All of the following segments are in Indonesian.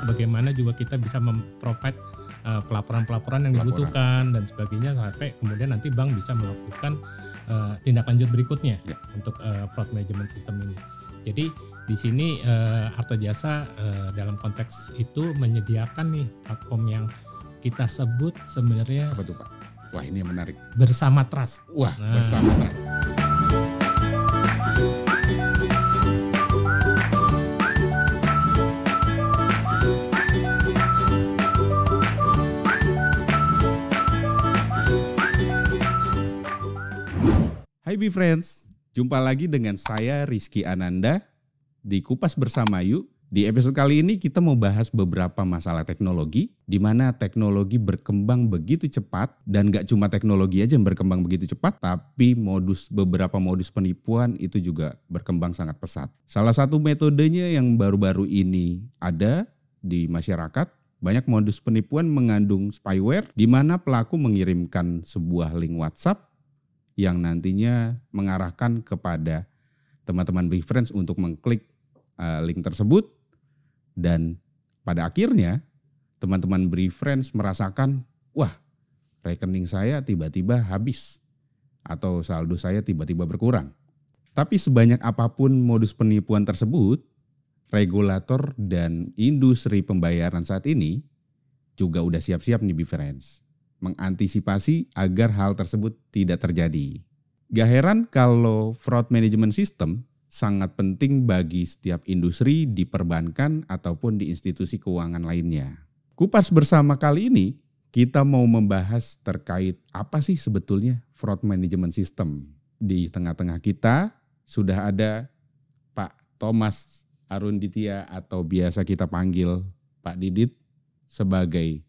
bagaimana juga kita bisa memprovide pelaporan-pelaporan yang dibutuhkan dan sebagainya, sampai kemudian nanti bank bisa melakukan tindak lanjut berikutnya untuk fraud management system ini. Jadi di sini Arta Jasa dalam konteks itu menyediakan nih platform yang kita sebut sebenarnya apa tuh Pak? Wah, ini menarik. Bersama Trust. Wah, Bersama Trust. Hai Befriends, jumpa lagi dengan saya Rizky Ananda di Kupas Bersama Yuk. Di episode kali ini kita mau bahas beberapa masalah teknologi, di mana teknologi berkembang begitu cepat, dan gak cuma teknologi aja yang berkembang begitu cepat, tapi beberapa modus penipuan itu juga berkembang sangat pesat. Salah satu metodenya yang baru-baru ini ada di masyarakat, banyak modus penipuan mengandung spyware, di mana pelaku mengirimkan sebuah link WhatsApp yang nantinya mengarahkan kepada teman-teman Befriends untuk mengklik link tersebut, dan pada akhirnya teman-teman Befriends merasakan, wah, rekening saya tiba-tiba habis atau saldo saya tiba-tiba berkurang. Tapi sebanyak apapun modus penipuan tersebut, regulator dan industri pembayaran saat ini juga udah siap-siap nih Befriends mengantisipasi agar hal tersebut tidak terjadi. Gak heran kalau fraud management system sangat penting bagi setiap industri di perbankan ataupun di institusi keuangan lainnya. Kupas Bersama kali ini kita mau membahas terkait apa sih sebetulnya fraud management system. Di tengah-tengah kita sudah ada Pak Thomas Arunditya atau biasa kita panggil Pak Didit sebagai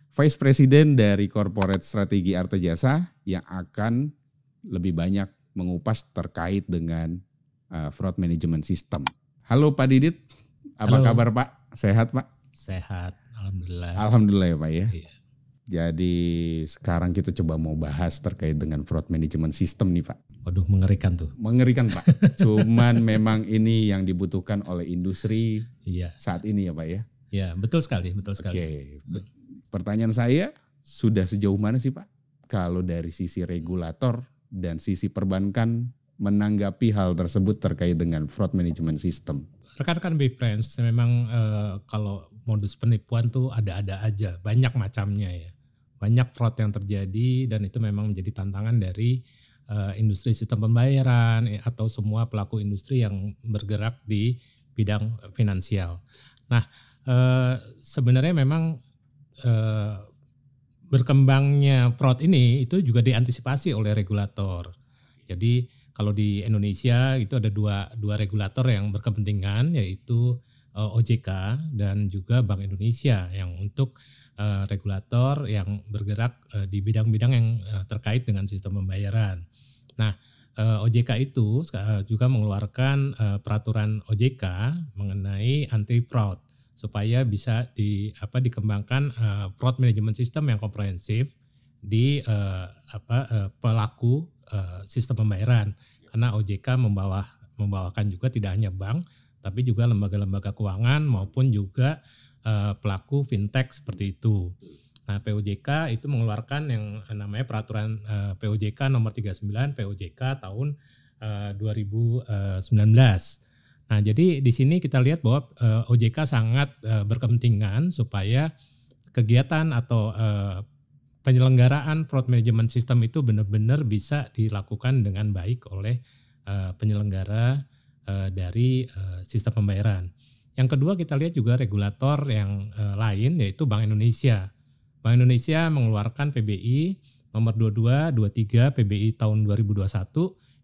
Vice President dari Corporate Strategi Arta Jasa yang akan lebih banyak mengupas terkait dengan fraud management system. Halo Pak Didit, apa kabar Pak? Sehat Pak? Sehat, Alhamdulillah. Alhamdulillah ya Pak ya. Iya. Jadi sekarang kita coba mau bahas terkait dengan fraud management system nih Pak. Waduh, mengerikan tuh. Mengerikan Pak. Cuman memang ini yang dibutuhkan oleh industri saat ini ya Pak ya. Ya, betul sekali, betul sekali. Oke. Pertanyaan saya, sudah sejauh mana sih Pak kalau dari sisi regulator dan sisi perbankan menanggapi hal tersebut terkait dengan fraud management system? Rekan-rekan Befriends, memang kalau modus penipuan tuh ada-ada aja, banyak macamnya ya. Banyak fraud yang terjadi dan itu memang menjadi tantangan dari industri sistem pembayaran atau semua pelaku industri yang bergerak di bidang finansial. Nah, sebenarnya memang berkembangnya fraud ini itu juga diantisipasi oleh regulator. Jadi kalau di Indonesia itu ada dua regulator yang berkepentingan, yaitu OJK dan juga Bank Indonesia yang untuk regulator yang bergerak di bidang-bidang yang terkait dengan sistem pembayaran. Nah, OJK itu juga mengeluarkan peraturan OJK mengenai anti fraud, supaya bisa dikembangkan fraud management system yang komprehensif di pelaku sistem pembayaran, karena OJK membawakan juga tidak hanya bank tapi juga lembaga-lembaga keuangan maupun juga pelaku fintech seperti itu. Nah, POJK itu mengeluarkan yang namanya peraturan POJK nomor 39 POJK tahun 2019. Nah, jadi di sini kita lihat bahwa OJK sangat berkepentingan supaya kegiatan atau penyelenggaraan fraud management system itu benar-benar bisa dilakukan dengan baik oleh penyelenggara dari sistem pembayaran. Yang kedua, kita lihat juga regulator yang lain, yaitu Bank Indonesia. Bank Indonesia mengeluarkan PBI nomor 22, 23 PBI tahun 2021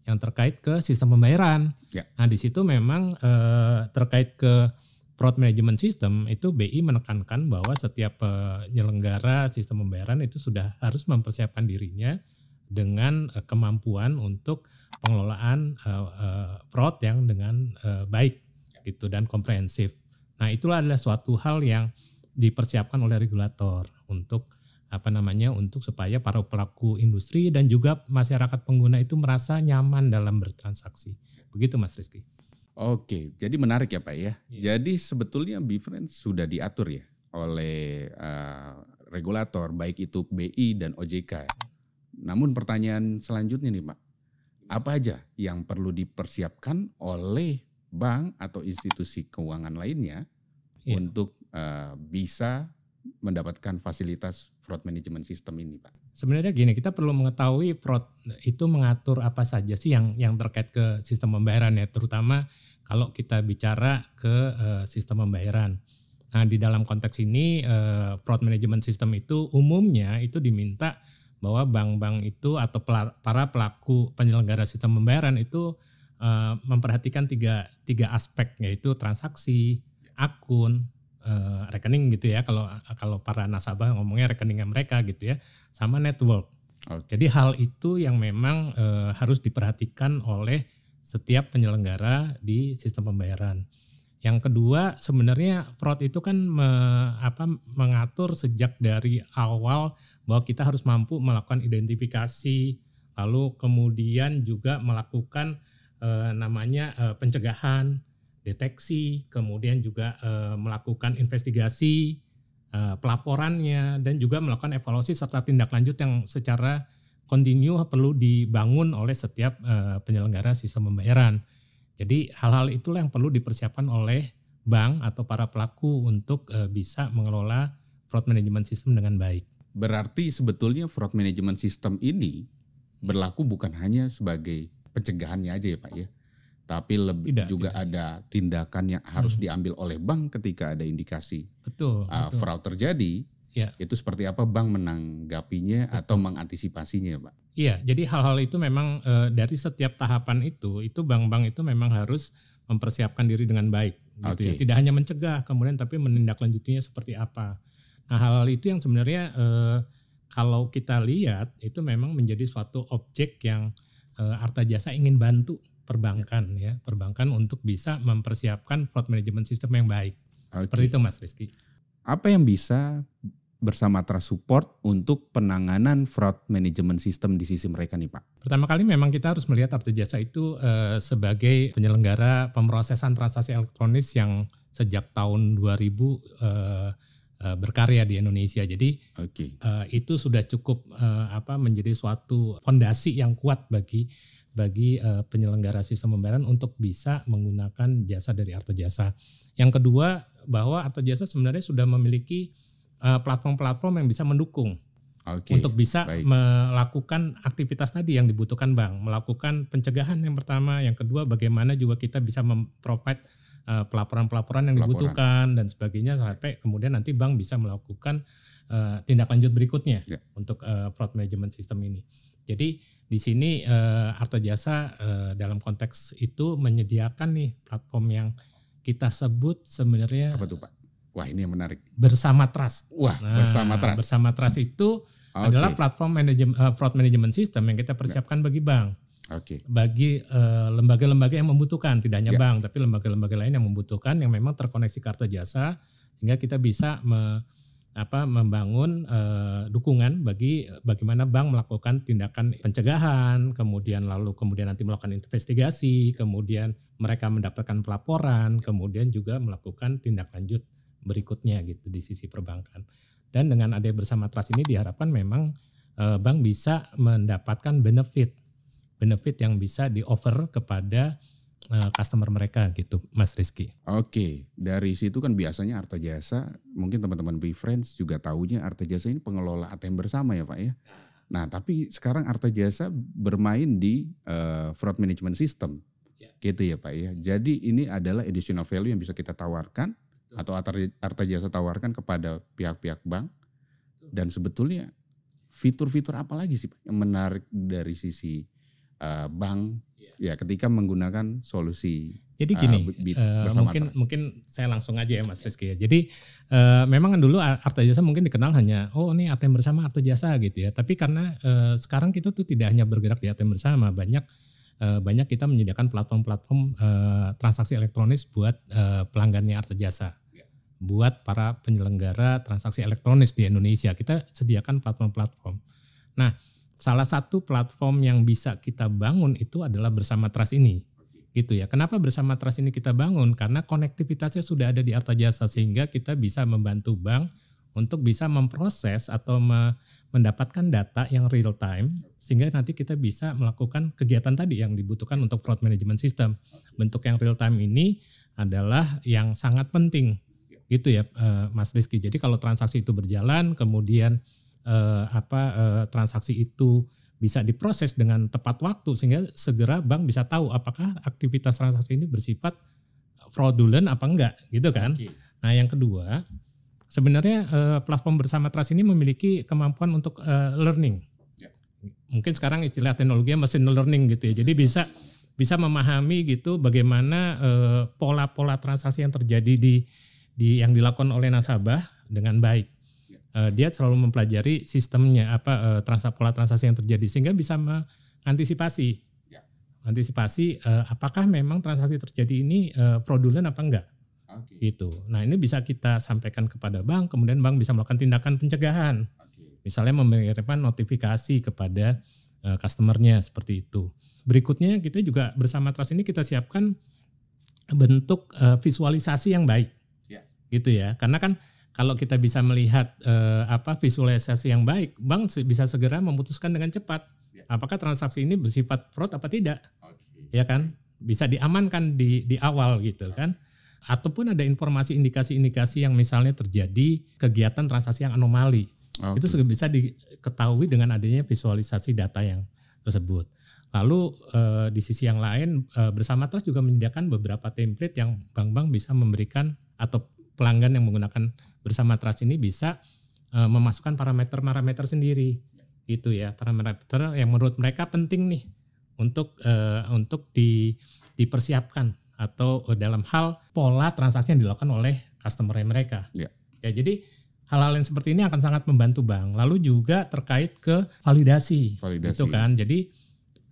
yang terkait ke sistem pembayaran. Ya. Nah, di situ memang terkait ke fraud management system itu BI menekankan bahwa setiap penyelenggara sistem pembayaran itu sudah harus mempersiapkan dirinya dengan kemampuan untuk pengelolaan fraud yang dengan baik gitu dan komprehensif. Nah, itulah adalah suatu hal yang dipersiapkan oleh regulator untuk untuk supaya para pelaku industri dan juga masyarakat pengguna itu merasa nyaman dalam bertransaksi. Begitu Mas Rizky. Oke, jadi menarik ya Pak ya. Iya. Jadi sebetulnya BeFriends sudah diatur ya oleh regulator baik itu BI dan OJK. Namun pertanyaan selanjutnya nih Pak, apa aja yang perlu dipersiapkan oleh bank atau institusi keuangan lainnya Iya. untuk bisa mendapatkan fasilitas fraud management system ini Pak? Sebenarnya gini, kita perlu mengetahui fraud itu mengatur apa saja sih yang terkait ke sistem pembayaran ya, terutama kalau kita bicara ke sistem pembayaran. Nah, di dalam konteks ini fraud management system itu umumnya itu diminta bahwa bank-bank itu atau para pelaku penyelenggara sistem pembayaran itu memperhatikan tiga aspek, yaitu transaksi, akun, rekening gitu ya, kalau para nasabah ngomongnya rekeningnya mereka gitu ya, sama network. Oke. Jadi hal itu yang memang harus diperhatikan oleh setiap penyelenggara di sistem pembayaran. Yang kedua, sebenarnya fraud itu kan mengatur sejak dari awal bahwa kita harus mampu melakukan identifikasi, lalu kemudian juga melakukan pencegahan, deteksi, kemudian juga melakukan investigasi, pelaporannya, dan juga melakukan evaluasi serta tindak lanjut yang secara kontinu perlu dibangun oleh setiap penyelenggara sistem pembayaran. Jadi hal-hal itulah yang perlu dipersiapkan oleh bank atau para pelaku untuk bisa mengelola fraud management system dengan baik. Berarti sebetulnya fraud management system ini berlaku bukan hanya sebagai pencegahannya aja ya Pak ya, tapi Tidak, juga tidak. ada tindakan yang harus diambil oleh bank ketika ada indikasi Betul. fraud terjadi. Ya. Itu seperti apa bank menanggapinya atau mengantisipasinya Pak? Iya, jadi hal-hal itu memang dari setiap tahapan itu bank-bank itu memang harus mempersiapkan diri dengan baik, gitu ya. Tidak hanya mencegah, kemudian tapi menindaklanjutinya seperti apa. Nah, hal-hal itu yang sebenarnya kalau kita lihat itu memang menjadi suatu objek yang Arta Jasa ingin bantu perbankan ya, perbankan untuk bisa mempersiapkan fraud management system yang baik. Seperti itu Mas Rizky. Apa yang bisa bersama Trust Support untuk penanganan fraud management system di sisi mereka nih Pak? Pertama kali memang kita harus melihat Arta Jasa itu sebagai penyelenggara pemrosesan transaksi elektronis yang sejak tahun 2000 berkarya di Indonesia. Jadi itu sudah cukup menjadi suatu fondasi yang kuat bagi penyelenggara sistem pembayaran untuk bisa menggunakan jasa dari Arta Jasa. Yang kedua, bahwa Arta Jasa sebenarnya sudah memiliki platform-platform yang bisa mendukung untuk bisa melakukan aktivitas tadi yang dibutuhkan bank, melakukan pencegahan yang pertama, yang kedua bagaimana juga kita bisa memprovide pelaporan-pelaporan yang dibutuhkan dan sebagainya, sampai kemudian nanti bank bisa melakukan tindak lanjut berikutnya untuk fraud management system ini. Jadi di sini Arta Jasa dalam konteks itu menyediakan nih platform yang kita sebut sebenarnya apa tuh Pak? Wah, ini yang menarik. Bersama Trust. Wah, Bersama Trust. Bersama Trust itu adalah platform fraud management system yang kita persiapkan bagi bank. Bagi lembaga-lembaga yang membutuhkan, tidak hanya bank, tapi lembaga-lembaga lain yang membutuhkan, yang memang terkoneksi ke Arta Jasa, sehingga kita bisa membangun dukungan bagaimana bank melakukan tindakan pencegahan, kemudian nanti melakukan investigasi, kemudian mereka mendapatkan pelaporan, kemudian juga melakukan tindak lanjut berikutnya gitu di sisi perbankan. Dan dengan adanya Bersama Trust ini diharapkan memang bank bisa mendapatkan benefit yang bisa di-offer kepada customer mereka gitu, Mas Rizky. Dari situ kan biasanya Arta Jasa, mungkin teman-teman BeFriends juga tahunya Arta Jasa ini pengelola ATM bersama ya Pak ya. Nah, tapi sekarang Arta Jasa bermain di fraud management system, gitu ya Pak ya. Jadi ini adalah additional value yang bisa kita tawarkan atau Arta Jasa tawarkan kepada pihak-pihak bank. Dan sebetulnya fitur-fitur apa lagi sih Pak yang menarik dari sisi bank ya ketika menggunakan solusi? Jadi gini, mungkin saya langsung aja ya Mas Rizky ya. Jadi memang kan dulu Arta Jasa mungkin dikenal hanya ini ATM bersama Arta Jasa gitu ya. Tapi karena sekarang kita tuh tidak hanya bergerak di ATM bersama, banyak kita menyediakan platform-platform transaksi elektronis buat pelanggannya Arta Jasa. Buat para penyelenggara transaksi elektronis di Indonesia, kita sediakan platform-platform. Nah, salah satu platform yang bisa kita bangun itu adalah Bersama Trust ini. gitu ya. Kenapa bersama trust ini kita bangun? Karena konektivitasnya sudah ada di Artajasa sehingga kita bisa membantu bank untuk bisa memproses atau mendapatkan data yang real time sehingga nanti kita bisa melakukan kegiatan tadi yang dibutuhkan untuk fraud management system. Bentuk yang real time ini adalah yang sangat penting gitu ya Mas Rizky. Jadi kalau transaksi itu berjalan kemudian transaksi itu bisa diproses dengan tepat waktu sehingga segera bank bisa tahu apakah aktivitas transaksi ini bersifat fraudulent apa enggak gitu kan. Nah yang kedua sebenarnya platform bersama trust ini memiliki kemampuan untuk learning. Mungkin sekarang istilah teknologinya machine learning gitu ya. Jadi bisa memahami gitu bagaimana pola-pola transaksi yang terjadi di yang dilakukan oleh nasabah dengan baik. Dia selalu mempelajari sistemnya pola transaksi yang terjadi sehingga bisa mengantisipasi apakah memang transaksi terjadi ini fraudulent apa enggak. Gitu. Nah ini bisa kita sampaikan kepada bank, kemudian bank bisa melakukan tindakan pencegahan. Misalnya memberikan notifikasi kepada customernya seperti itu. Berikutnya kita juga bersama trust ini kita siapkan bentuk visualisasi yang baik, gitu ya. Karena kan kalau kita bisa melihat visualisasi yang baik, bank bisa segera memutuskan dengan cepat apakah transaksi ini bersifat fraud apa tidak, ya kan? Bisa diamankan di awal gitu kan? Ataupun ada informasi indikasi-indikasi yang misalnya terjadi kegiatan transaksi yang anomali, itu sudah bisa diketahui dengan adanya visualisasi data yang tersebut. Lalu di sisi yang lain bersama trust juga menyediakan beberapa template yang bank-bank bisa memberikan atau pelanggan yang menggunakan bersama trust ini bisa memasukkan parameter-parameter sendiri, gitu ya, parameter yang menurut mereka penting nih untuk dipersiapkan atau dalam hal pola transaksi yang dilakukan oleh customer mereka. Ya, jadi hal-hal yang seperti ini akan sangat membantu bank. Lalu juga terkait ke validasi. Itu kan. Jadi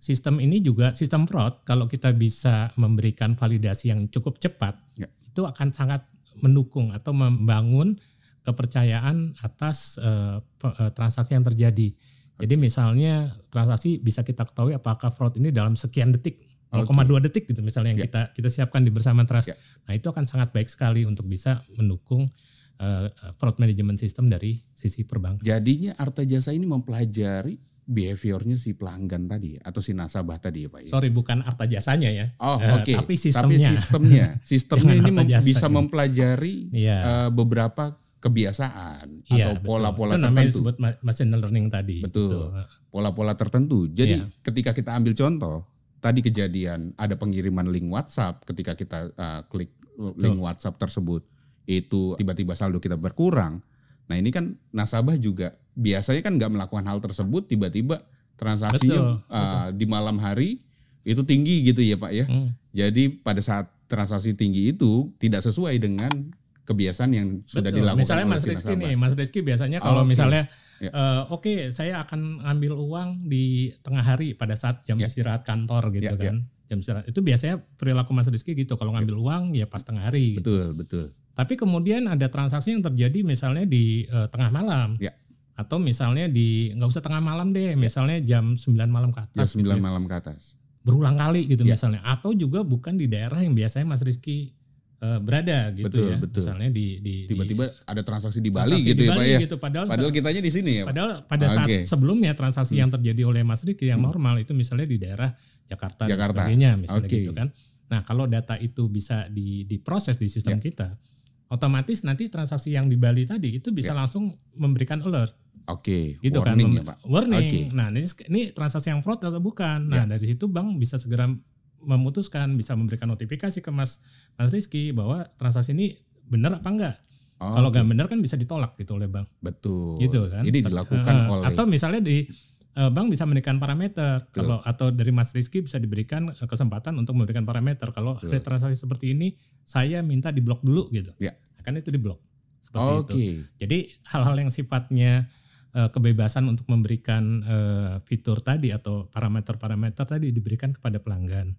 sistem ini juga sistem fraud kalau kita bisa memberikan validasi yang cukup cepat, itu akan sangat mendukung atau membangun kepercayaan atas transaksi yang terjadi. Jadi misalnya transaksi bisa kita ketahui apakah fraud ini dalam sekian detik, 0,2 detik gitu misalnya yang kita siapkan di bersama trust. Nah itu akan sangat baik sekali untuk bisa mendukung fraud management system dari sisi perbankan. Jadinya Artajasa ini mempelajari behaviornya si pelanggan tadi atau si nasabah tadi ya Pak ya? Sorry, bukan Artajasanya ya. Tapi sistemnya. Sistemnya ini bisa mempelajari beberapa kebiasaan atau pola-pola tertentu. Itu namanya disebut machine learning tadi. Betul. Pola-pola tertentu. Jadi ketika kita ambil contoh, tadi kejadian ada pengiriman link WhatsApp, ketika kita klik link WhatsApp tersebut, itu tiba-tiba saldo kita berkurang. Nah ini kan nasabah juga biasanya kan nggak melakukan hal tersebut, tiba-tiba transaksinya di malam hari itu tinggi gitu ya Pak ya. Jadi pada saat transaksi tinggi itu tidak sesuai dengan kebiasaan yang sudah dilakukan misalnya oleh Mas Rizky nih, Mas Rizky biasanya kalau misalnya saya akan ngambil uang di tengah hari pada saat jam istirahat kantor gitu kan. Jam istirahat itu biasanya perilaku Mas Rizky gitu, kalau ngambil uang ya pas tengah hari gitu. Betul. Tapi kemudian ada transaksi yang terjadi misalnya di tengah malam. Atau misalnya nggak usah tengah malam deh, misalnya jam 9 malam ke atas. Jam 9 malam ke atas. Berulang kali gitu misalnya. Atau juga bukan di daerah yang biasanya Mas Rizky berada gitu betul. Misalnya tiba-tiba ada transaksi di Bali gitu ya Pak ya. Gitu. Padahal kitanya di sini ya Pak. Padahal pada saat sebelumnya transaksi yang terjadi oleh Mas Rizky yang normal itu misalnya di daerah Jakarta. Dan sebagainya misalnya gitu kan. Nah kalau data itu bisa diproses di sistem kita, otomatis nanti transaksi yang di Bali tadi itu bisa langsung memberikan alert. Gitu warning kan. Ya Pak. Warning. Nah ini transaksi yang fraud atau bukan. Nah dari situ bank bisa segera memutuskan, bisa memberikan notifikasi ke Mas Rizky bahwa transaksi ini benar apa enggak. Kalau nggak benar kan bisa ditolak gitu oleh bank. Betul. Gitu kan. Ini dilakukan oleh. Atau misalnya bank bisa memberikan parameter. Atau dari Mas Rizky bisa diberikan kesempatan untuk memberikan parameter. Kalau ada transaksi seperti ini, saya minta diblok dulu gitu. Kan itu diblok. Seperti itu. Jadi hal-hal yang sifatnya kebebasan untuk memberikan fitur tadi atau parameter-parameter tadi diberikan kepada pelanggan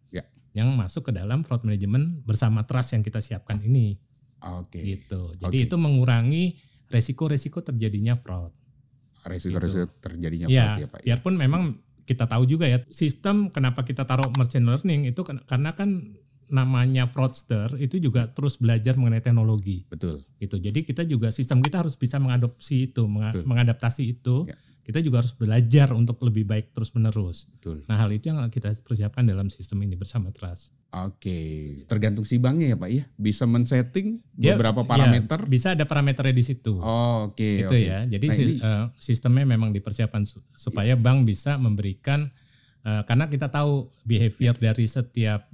yang masuk ke dalam fraud management bersama trust yang kita siapkan ini. Gitu. Jadi itu mengurangi resiko-resiko terjadinya fraud. Resiko-resiko terjadinya fraud ya Pak. Biarpun memang kita tahu juga ya, sistem kenapa kita taruh machine learning itu karena kan namanya fraudster itu juga terus belajar mengenai teknologi. Betul. Gitu. Jadi kita juga sistem kita harus bisa mengadopsi itu, mengadaptasi itu. Ya. Kita juga harus belajar untuk lebih baik terus-menerus. Betul. Nah, hal itu yang kita persiapkan dalam sistem ini bersama Trust. Oke, tergantung si banknya ya Pak ya, bisa men-setting beberapa parameter. Ya, bisa ada parameternya di situ. Oke. Itu ya. Jadi sistemnya memang dipersiapkan supaya bank bisa memberikan, karena kita tahu behavior dari setiap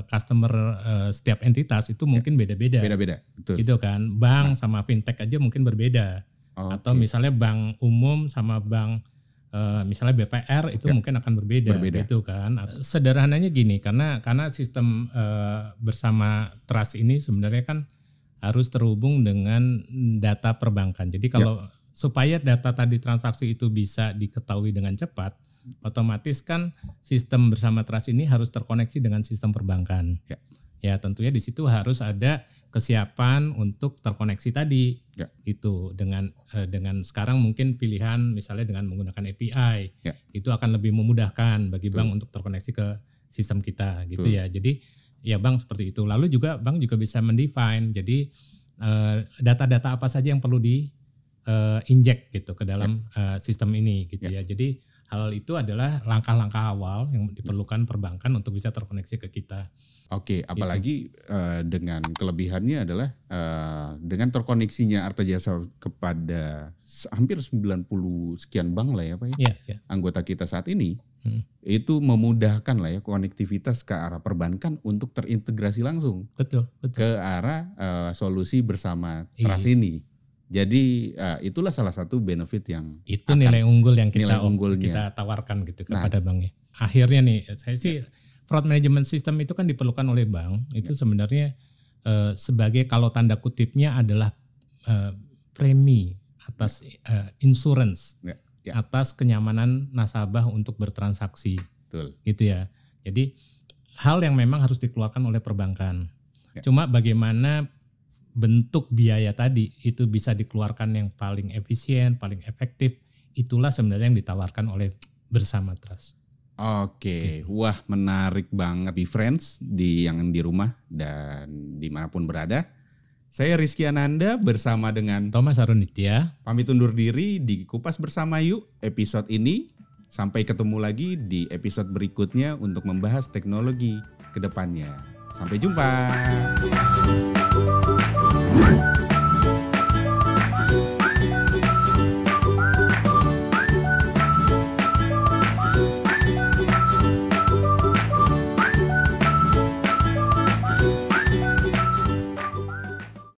customer, setiap entitas itu mungkin beda-beda. Beda-beda, betul. Gitu kan, bank sama fintech aja mungkin berbeda. Atau misalnya bank umum sama bank misalnya BPR itu mungkin akan berbeda gitu kan. Sederhananya gini, karena sistem bersama Trust ini sebenarnya kan harus terhubung dengan data perbankan. Jadi kalau supaya data tadi transaksi itu bisa diketahui dengan cepat, otomatis kan sistem bersama Trust ini harus terkoneksi dengan sistem perbankan. Ya tentunya di situ harus ada kesiapan untuk terkoneksi tadi. Itu dengan sekarang mungkin pilihan misalnya dengan menggunakan API itu akan lebih memudahkan bagi bank untuk terkoneksi ke sistem kita gitu ya. Jadi ya bank seperti itu. Lalu juga bank juga bisa mendefine. Jadi data-data apa saja yang perlu di inject gitu ke dalam sistem ini gitu ya. Jadi hal itu adalah langkah-langkah awal yang diperlukan perbankan untuk bisa terkoneksi ke kita. Oke, apalagi dengan kelebihannya adalah dengan terkoneksinya Arta Jasa kepada hampir 90 sekian bank lah ya Pak ya. Anggota kita saat ini itu memudahkan lah ya konektivitas ke arah perbankan untuk terintegrasi langsung. Betul. Ke arah solusi bersama Trust ini. Jadi itulah salah satu benefit yang itu nilai unggul yang kita tawarkan gitu kepada banknya. Akhirnya nih saya sih fraud management system itu kan diperlukan oleh bank. Itu sebenarnya sebagai kalau tanda kutipnya adalah premi atas insurance atas kenyamanan nasabah untuk bertransaksi. Betul. Gitu ya. Jadi hal yang memang harus dikeluarkan oleh perbankan. Cuma bagaimana bentuk biaya tadi itu bisa dikeluarkan yang paling efisien, paling efektif, itulah sebenarnya yang ditawarkan oleh bersama Trust. Oke, wah menarik banget di friends yang di rumah dan dimanapun berada. Saya Rizky Ananda bersama dengan Thomas Arunitya. Pamit undur diri di Kupas Bersama Yuk episode ini. Sampai ketemu lagi di episode berikutnya untuk membahas teknologi ke depannya. Sampai jumpa.